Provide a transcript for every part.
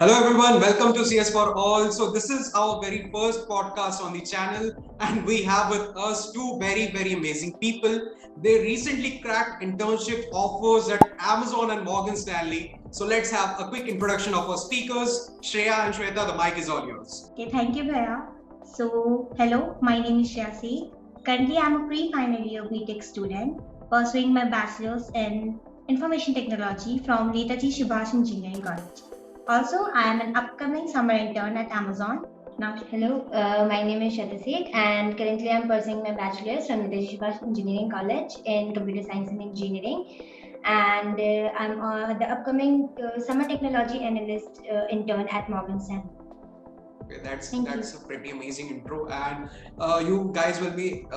Hello everyone, welcome to CS for All. So this is our very first podcast on the channel and we have with us two very amazing people. They recently cracked internship offers at Amazon and Morgan Stanley. So let's have a quick introduction of our speakers. Shreya and Shweta, the mic is all yours. Okay, thank you, Bhaya. So, hello, my name is Shasi. Currently, I'm a pre-final year BTech student pursuing my bachelor's in information technology from Netaji Subhash Engineering College. Also, I am an upcoming summer intern at Amazon. Now, Hello, my name is Shweta Seth and currently I'm pursuing my bachelor's from Netaji Subhash Engineering College in Computer Science and Engineering. And I'm the upcoming summer technology analyst intern at Morgan Stanley. Okay, that's a pretty amazing intro, and you guys will be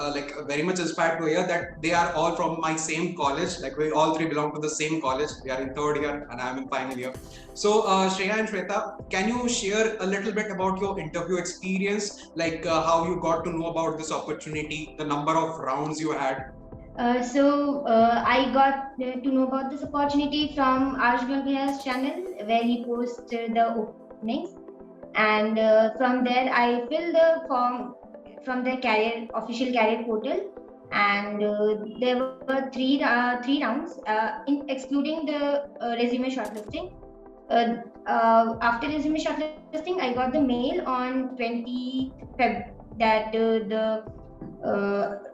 very much inspired to hear that they are all from my same college. Like we all three belong to the same college. We are in third year, and I'm in final year. So Shreya and Shweta, can you share a little bit about your interview experience, like how you got to know about this opportunity, the number of rounds you had? I got to know about this opportunity from Arjun Bhaya's channel where he posts the openings. And from there I filled the form from the career official career portal, and there were three rounds excluding the resume shortlisting. After resume shortlisting, I got the mail on 20 Feb that the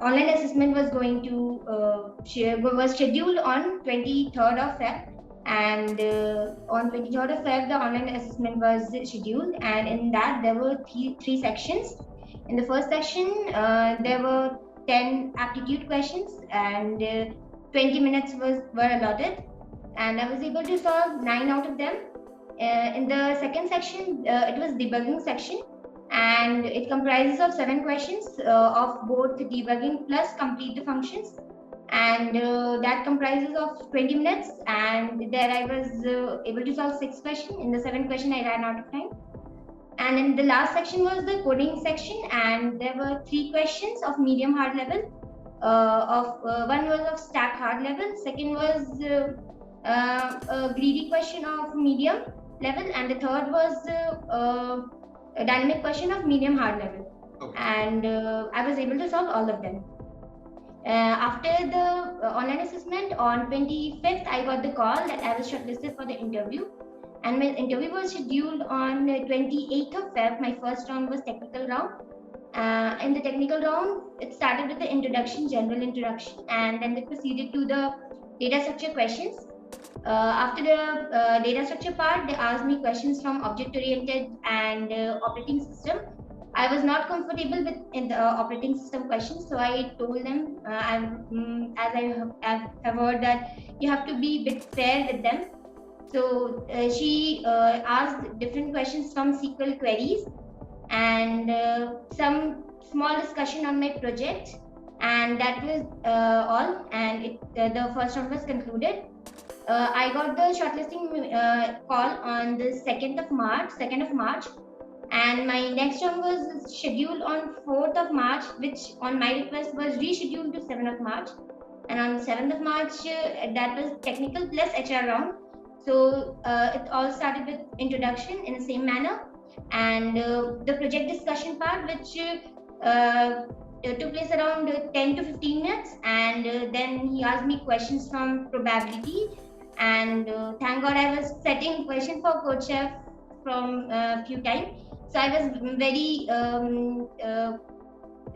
online assessment was going to was scheduled on 23rd of Feb, and on 23rd of Feb the online assessment was scheduled, and in that there were three sections. In the first section there were 10 aptitude questions, and 20 minutes were allotted, and I was able to solve 9 out of them. In the second section it was debugging section, and it comprises of 7 questions of both debugging plus complete the functions, and that comprises of 20 minutes, and there I was able to solve 6 questions. In the 7th question I ran out of time, and in the last section was the coding section, and there were 3 questions of medium hard level. One was of stack hard level, second was a greedy question of medium level, and the third was a dynamic question of medium hard level. Okay. And I was able to solve all of them. After the online assessment on 25th, I got the call that I was shortlisted for the interview, and my interview was scheduled on 28th of Feb. My first round was technical round. In the technical round, it started with the introduction, general introduction, and then they proceeded to the data structure questions. After the data structure part, they asked me questions from object-oriented and operating system. I was not comfortable with in the operating system questions, so I told them, as have heard that you have to be a bit fair with them. So she asked different questions from SQL queries, and some small discussion on my project, and that was all. And the first round was concluded. I got the shortlisting call on the 2nd of March, and my next round was scheduled on 4th of March, which on my request was rescheduled to 7th of March. And on 7th of March, that was technical plus HR round. So it all started with introduction in the same manner, and the project discussion part, which took place around 10 to 15 minutes, and then he asked me questions from probability, and thank God I was setting question for Coach Chef from a few times. So I was very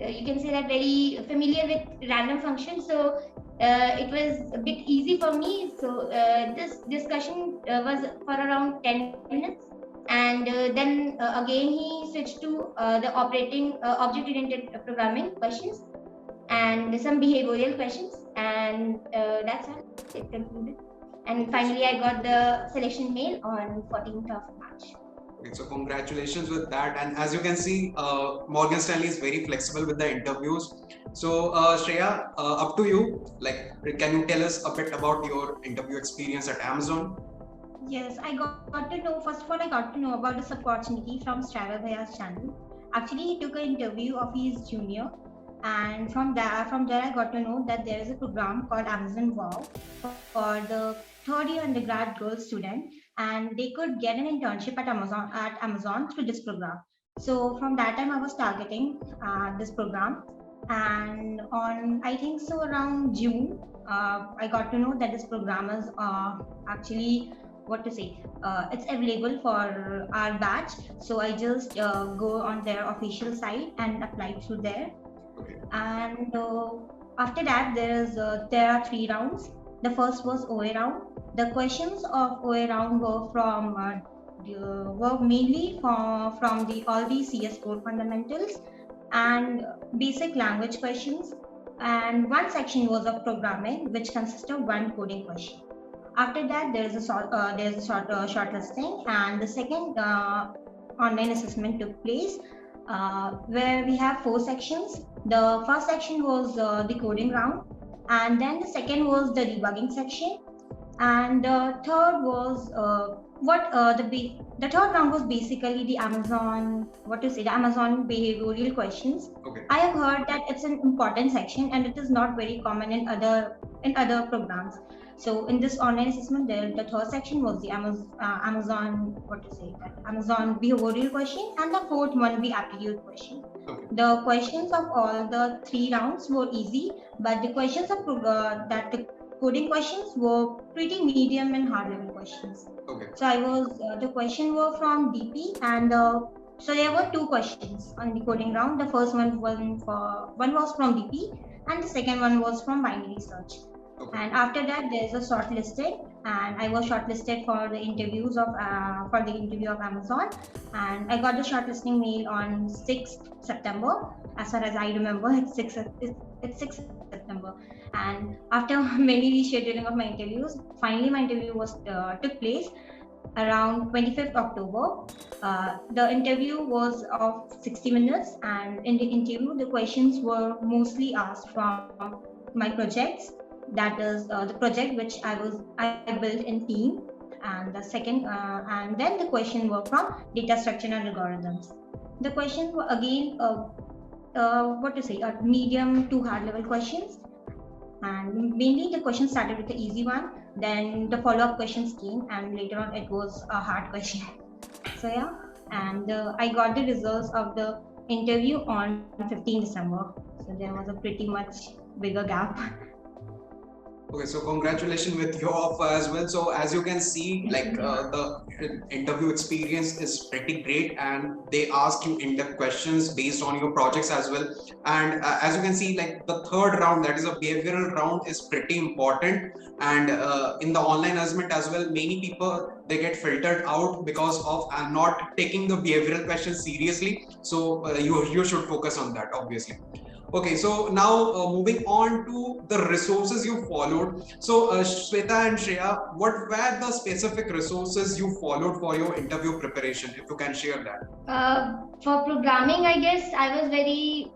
you can say that very familiar with random functions, so it was a bit easy for me. So this discussion was for around 10 minutes, and then again he switched to the operating object-oriented programming questions and some behavioral questions, and that's how it concluded. And finally I got the selection mail on 14th of March. Okay, so congratulations with that. And as you can see, Morgan Stanley is very flexible with the interviews. So Shreya, up to you. Like, can you tell us a bit about your interview experience at Amazon? yes, I got to know. First of all, I got to know about this opportunity from Stanley Bhaya's channel. Actually, he took an interview of his junior, and from there, I got to know that there is a program called Amazon Wow for the third year undergrad girl student, and they could get an internship at Amazon through this program. So from that time I was targeting this program, and on I think so around June I got to know that this program is actually what to say it's available for our batch. So I just go on their official site and apply through there. Okay. And after that there are 3 rounds. The first was OA round. The questions of OA round were mainly from all the CS4 fundamentals and basic language questions, and one section was of programming, which consists of one coding question. After that, there's a shortlisting, and the second online assessment took place, where we have 4 sections. The first section was the coding round, and then the second was the debugging section, and the third was the third round was basically the Amazon behavioral questions. Okay. I have heard that it's an important section and it is not very common in other programs. So in this online assessment, the third section was the Amazon behavioral question, and the fourth one the aptitude question. Okay. The questions of all the 3 rounds were easy, but the questions of the coding questions were pretty medium and hard level questions. Okay. So the question were from DP, and so there were 2 questions on the coding round. The first one was from DP, and the second one was from binary search. Okay. And after that, there's a shortlisted, and I was shortlisted for the interview of Amazon, and I got the shortlisting mail on 6th September. As far as I remember, it's 6th September. And after many rescheduling of my interviews, finally my interview took place around 25th October. The interview was of 60 minutes, and in the interview, the questions were mostly asked from my projects. That is the project which I built in team, and the second, and then the question were from data structure and algorithms. The questions were again, medium to hard level questions, and mainly the question started with the easy one. Then the follow-up questions came, and later on it was a hard question. So yeah, and I got the results of the interview on 15 December. So there was a pretty much bigger gap. Okay, so congratulations with your offer as well. So as you can see, like the interview experience is pretty great, and they ask you in-depth questions based on your projects as well. And as you can see, like the third round, that is a behavioral round, is pretty important. And in the online assessment as well, many people, they get filtered out because of not taking the behavioral questions seriously. So you should focus on that, obviously. Okay, so now moving on to the resources you followed. So Shweta and Shreya, what were the specific resources you followed for your interview preparation, if you can share that? For programming, I guess I was very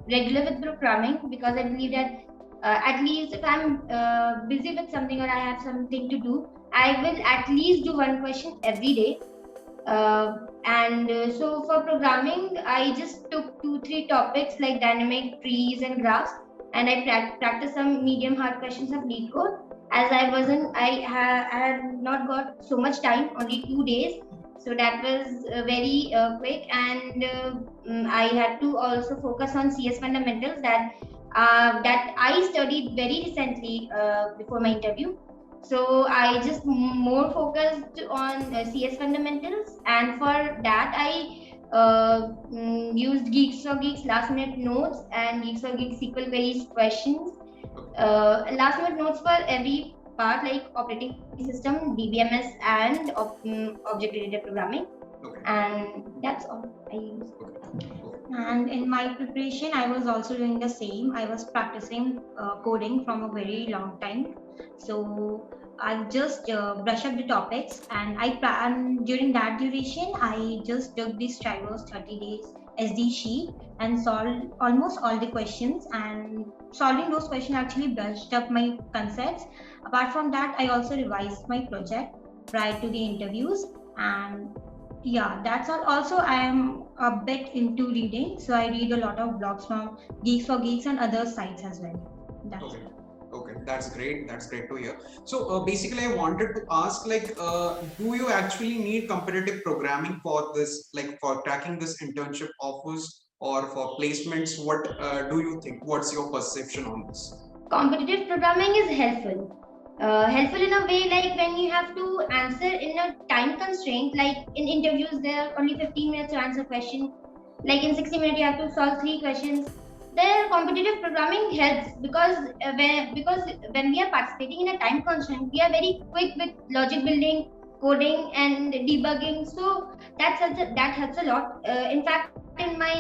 regular with programming, because I believe that at least if I'm busy with something or I have something to do, I will at least do one question every day. So for programming, I just took 2-3 topics like dynamic, trees, and graphs, and I practiced some medium hard questions of lead code. As I had not got so much time, only 2 days, so that was very quick, and I had to also focus on CS fundamentals that I studied very recently before my interview. So I just more focused on CS fundamentals, and for that I used Geeks for Geeks last minute notes and Geeks for Geeks SQL queries questions. Last minute notes for every part, like operating system, DBMS, and object-oriented programming. Okay. And that's all I used. And in my preparation, I was also doing the same. I was practicing coding from a very long time. So I just brush up the topics, and during that duration, I just took this Triverse 30 days SD sheet and solved almost all the questions. And solving those questions actually brushed up my concepts. Apart from that, I also revised my project prior to the interviews. And yeah, that's all. Also, I am a bit into reading, so I read a lot of blogs from Geeks for Geeks and other sites as well. That's okay. it. Okay, that's great. That's great to hear. So basically, I wanted to ask, like, do you actually need competitive programming for this, like, for cracking this internship offers or for placements? What do you think? What's your perception on this? Competitive programming is helpful. Helpful in a way like when you have to answer in a time constraint, like in interviews, there are only 15 minutes to answer question. Like in 60 minutes, you have to solve three questions. The competitive programming helps because when we are participating in a time constraint, we are very quick with logic building, coding, and debugging. So that helps a lot. In fact, in my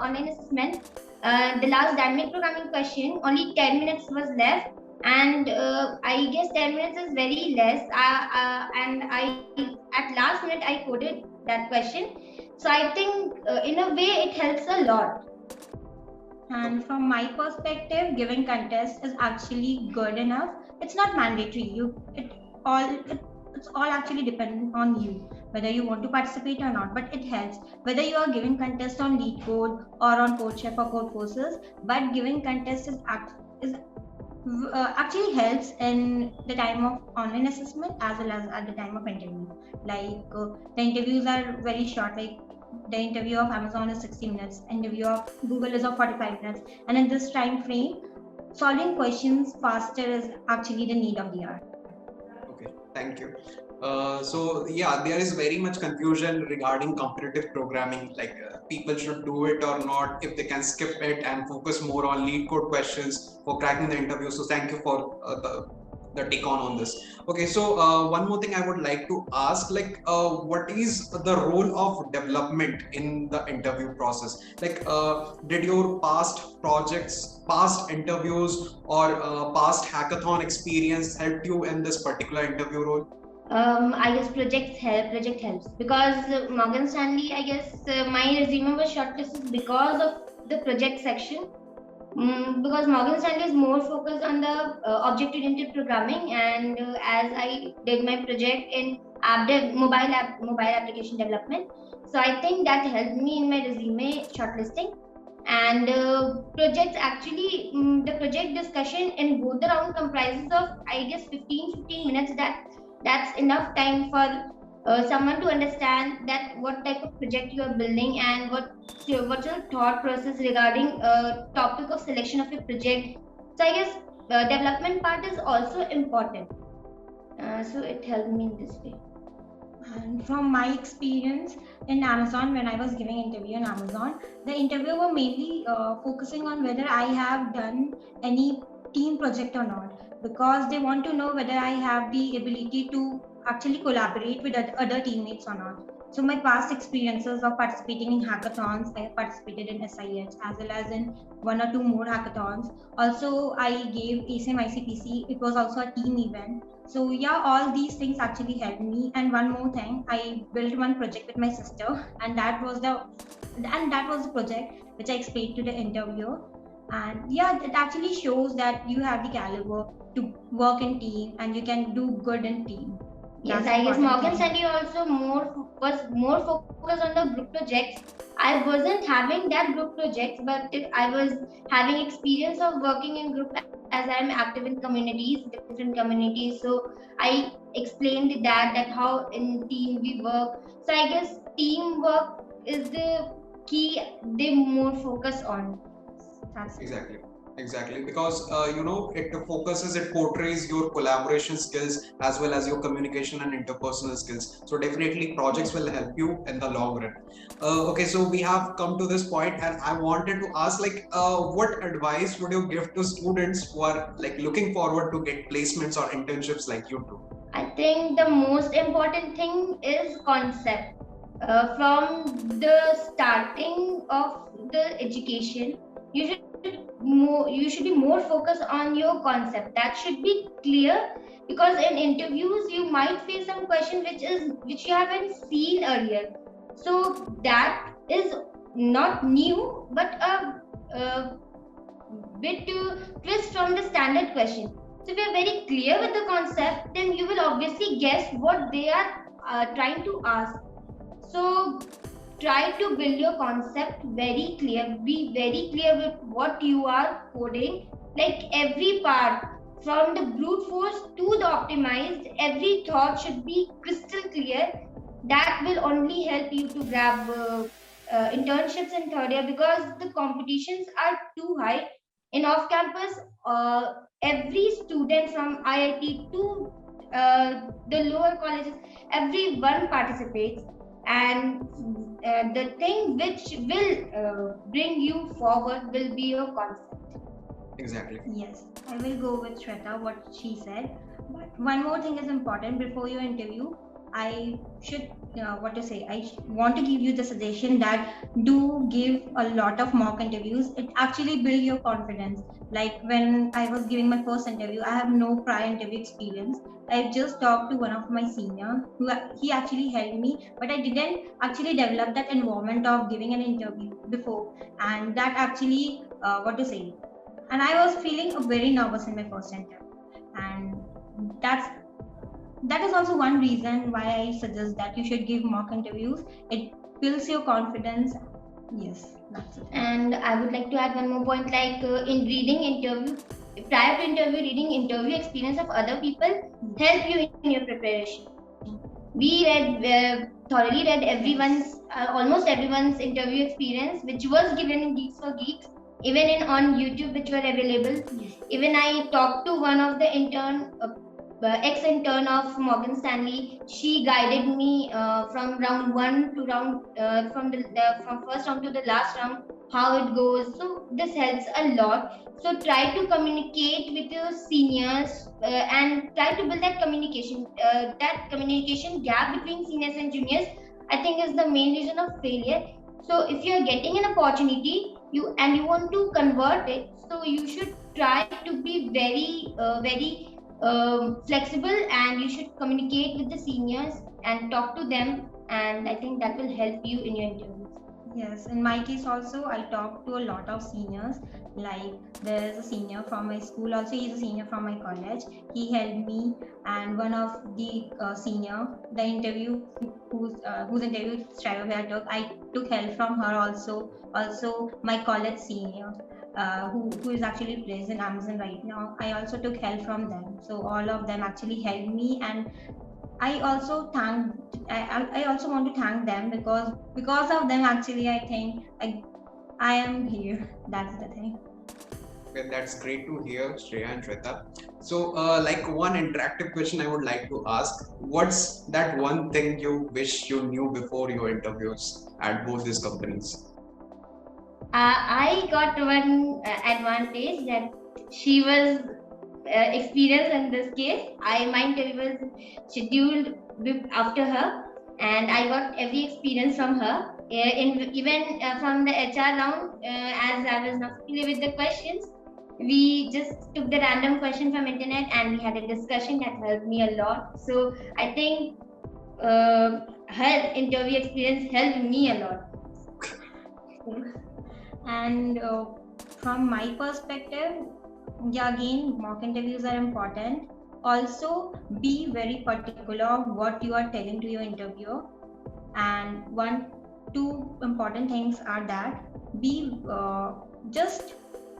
online assessment, the last dynamic programming question, only 10 minutes was left, and I guess 10 minutes is very less. And I at last minute I coded that question. So I think in a way it helps a lot. And from my perspective, giving contest is actually good enough. It's not mandatory. It's all actually dependent on you, whether you want to participate or not. But it helps whether you are giving contest on Lead Code or on CodeChef or Code Forces. But giving contest is actually helps in the time of online assessment as well as at the time of interview. Like the interviews are very short. Like the interview of Amazon is 60 minutes, interview of Google is of 45 minutes, and in this time frame, solving questions faster is actually the need of the hour. Okay, thank you. So yeah, there is very much confusion regarding competitive programming, like people should do it or not, if they can skip it and focus more on lead code questions for cracking the interview. So thank you for the take on this. Okay, so one more thing I would like to ask, like, what is the role of development in the interview process? Like, did your past projects, past interviews, or past hackathon experience help you in this particular interview role? I guess project helps because Morgan Stanley, I guess my resume was shortlisted because of the project section. Because Morgan Stanley is more focused on the object-oriented programming, and as I did my project in mobile application development, so I think that helped me in my resume shortlisting. And projects actually, the project discussion in both the round comprises of I guess 15 minutes. That's enough time for someone to understand that what type of project you are building and what's your thought process regarding topic of selection of your project. So I guess development part is also important. So it helped me in this way. And from my experience in Amazon, when I was giving interview in Amazon, the interviewer mainly focusing on whether I have done any team project or not, because they want to know whether I have the ability to actually collaborate with other teammates or not. So my past experiences of participating in hackathons, I have participated in SIH as well as in one or two more hackathons. Also, I gave ASM ICPC. It was also a team event. So yeah, all these things actually helped me. And one more thing, I built one project with my sister, and that was the project which I explained to the interviewer. And yeah, it actually shows that you have the caliber to work in team and you can do good in team. Yes, That's I guess important Morgan thing. Stanley also was more focused on the group projects. I wasn't having that group projects, but I was having experience of working in group as I'm active in communities, different communities. So I explained that how in team we work. So I guess teamwork is the key they more focus on. That's Exactly. Exactly, because it focuses, it portrays your collaboration skills as well as your communication and interpersonal skills. So definitely projects will help you in the long run. Okay, so we have come to this point, and I wanted to ask, like, what advice would you give to students who are like looking forward to get placements or internships like you do? I think the most important thing is concept. From the starting of the education, you should be more focused on your concept. That should be clear, because in interviews you might face some question which you haven't seen earlier. So that is not new, but a bit twist from the standard question. So if you're very clear with the concept, then you will obviously guess what they are trying to ask. So try to build your concept very clear. Be very clear with what you are coding, like every part. from the brute force to the optimized, every thought should be crystal clear. That will only help you to grab internships in third year, because the competitions are too high in off campus. Every student from IIT to the lower colleges, everyone participates, and the thing which will bring you forward will be your concept. Exactly. Yes, I will go with Shweta, what she said. But one more thing is important before your interview. I should, what to say, want to give you the suggestion that do give a lot of mock interviews. It actually builds your confidence. Like when I was giving my first interview, I have no prior interview experience. I just talked to one of my senior who he actually helped me, but I didn't actually develop that environment of giving an interview before, and that actually, what to say, and I was feeling very nervous in my first interview, and that is also one reason why I suggest that you should give mock interviews. It builds your confidence. Yes, that's it. And I would like to add one more point, like in reading interview, prior to interview, reading interview experience of other people help you in your preparation. We thoroughly read everyone's, almost everyone's interview experience, which was given in Geeks for Geeks, even in on YouTube, which were available. Yes. Even I talked to one of the ex-intern of Morgan Stanley. She guided me from round one to round from first round to the last round, how it goes. So this helps a lot. So try to communicate with your seniors and try to build that communication. That communication gap between seniors and juniors, I think, is the main reason of failure. So if you are getting an opportunity, you want to convert it, so you should try to be very flexible, and you should communicate with the seniors and talk to them, and I think that will help you in your interviews. Yes, in my case also, I talked to a lot of seniors. Like there's a senior from my school, also he's a senior from my college. He helped me, and one of the senior, the interview whose interview Striver I took help from her also. Also, my college senior. Who is actually placed in Amazon right now. I also took help from them. So all of them actually helped me, and I also I also want to thank them because of them actually I think I am here. That's the thing. Okay, that's great to hear, Shreya and Shweta. So, like one interactive question I would like to ask: what's that one thing you wish you knew before your interviews at both these companies? I got one advantage, that she was experienced in this case. My interview was scheduled after her, and I got every experience from her. Even from the HR round, as I was not familiar with the questions, we just took the random question from internet and we had a discussion that helped me a lot. So I think her interview experience helped me a lot. And from my perspective, yeah, again, mock interviews are important. Also, be very particular of what you are telling to your interviewer. And two important things are that be just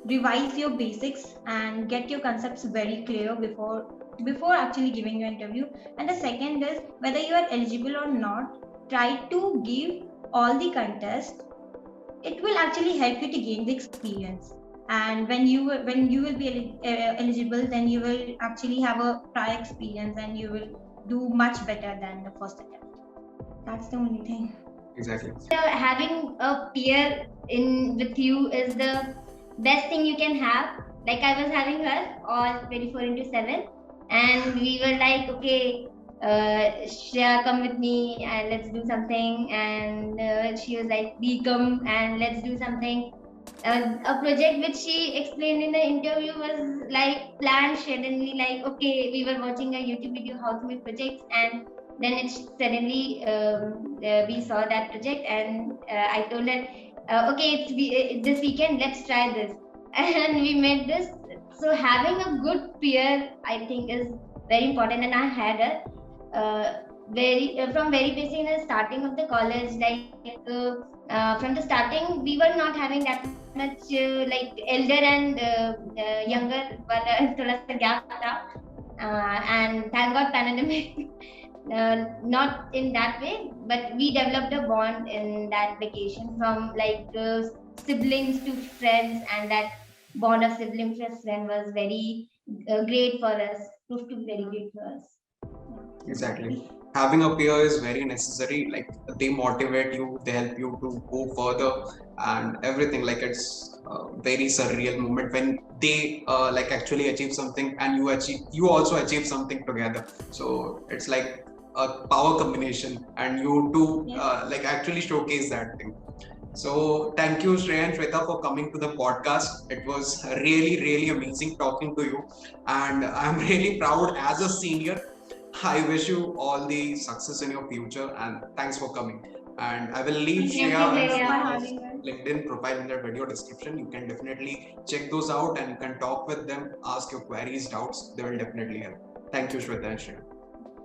revise your basics and get your concepts very clear before actually giving your interview. And the second is whether you are eligible or not, try to give all the contest. It will actually help you to gain the experience, and when you will be eligible, then you will actually have a prior experience and you will do much better than the first attempt. That's the only thing. Exactly. Having a peer in with you is the best thing you can have. Like I was having her all 24/7, and we were like, okay, Shreya, come with me and let's do something. And she was like, we come and let's do something. A project which she explained in the interview was like planned suddenly. Like, okay, we were watching a YouTube video how to make projects, and then it suddenly we saw that project, and I told her, okay, this weekend, let's try this, and we made this. So having a good peer, I think, is very important, and I had her. from very basic in the starting of the college, from the starting we were not having that much like elder and younger, but thoda sa gap tha. And thank God pandemic not in that way, but we developed a bond in that vacation from siblings to friends, and that bond of sibling plus friend was very great for us, proved to be very great for us. Exactly. Having a peer is very necessary. Like they motivate you, they help you to go further, and everything. Like it's a very surreal moment when they like actually achieve something, and you also achieve something together. So it's like a power combination, and you two like actually showcase that thing. So thank you, Shreya and Shweta, for coming to the podcast. It was really, really amazing talking to you, and I'm really proud as a senior. I wish you all the success in your future, and thanks for coming. And I will leave Shreya and LinkedIn profile in the video description. You can definitely check those out, and you can talk with them, ask your queries, doubts. They will definitely help. Thank you, Shweta and Shreya.